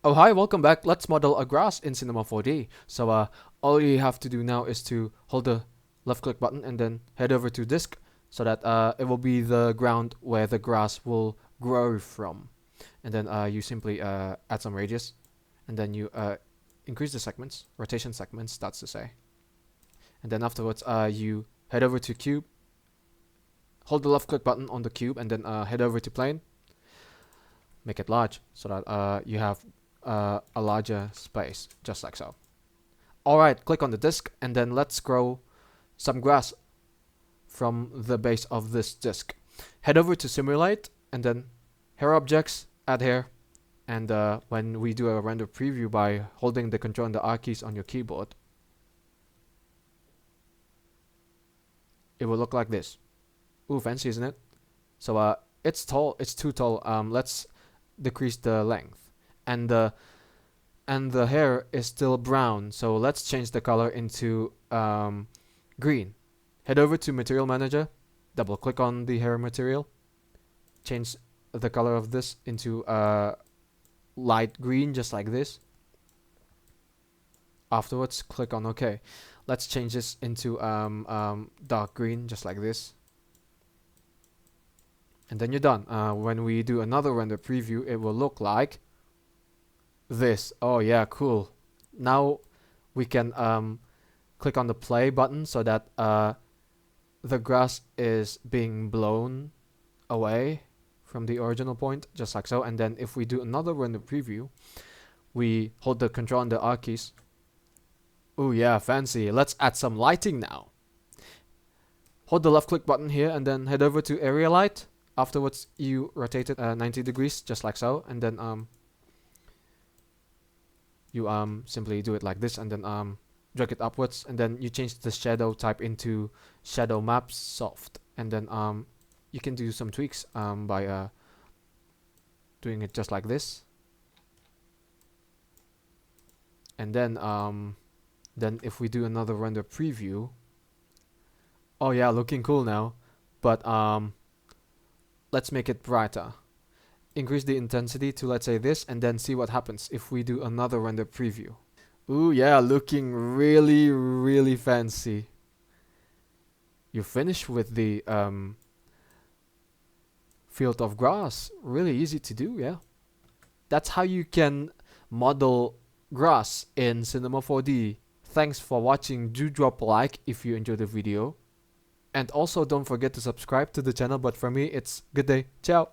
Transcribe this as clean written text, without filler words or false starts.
Oh hi, welcome back. Let's model a grass in Cinema 4D. So all you have to do now is to hold the left click button and then head over to disk so that it will be the ground where the grass will grow from. And then you simply add some radius and then you increase the segments, rotation segments, that's to say. And then afterwards you head over to cube, hold the left click button on the cube and then head over to plane, make it large so that you have a larger space, just like so. Alright, click on the disk and then let's grow some grass from the base of this disk. Head over to simulate and then hair objects, add hair, and when we do a render preview by holding the control and the R keys on your keyboard, it will look like this. Ooh, fancy, isn't it? So it's tall, it's too tall. Let's decrease the length. And the hair is still brown, so let's change the color into green. Head over to material manager, double click on the hair material, change the color of this into light green, just like this. Afterwards click on OK. Let's change this into dark green, just like this. And then you're done. When we do another render preview, it will look like this. Oh yeah, cool. Now we can click on the play button so that the grass is being blown away from the original point, just like so. And then if we do another render preview, we hold the control and the R keys. Oh yeah, fancy. Let's add some lighting now. Hold the left click button here and then head over to area light. Afterwards you rotate it 90 degrees, just like so, and then you simply do it like this and then drag it upwards, and then you change the shadow type into shadow map soft, and then you can do some tweaks by doing it just like this. And then if we do another render preview, oh yeah, looking cool now, but let's make it brighter. Increase the intensity to, let's say, this, and then see what happens if we do another render preview. Ooh yeah, looking really, really fancy. You finish with the field of grass. Really easy to do, yeah. That's how you can model grass in Cinema 4D. Thanks for watching. Do drop a like if you enjoyed the video. And also don't forget to subscribe to the channel, but for me it's good day. Ciao.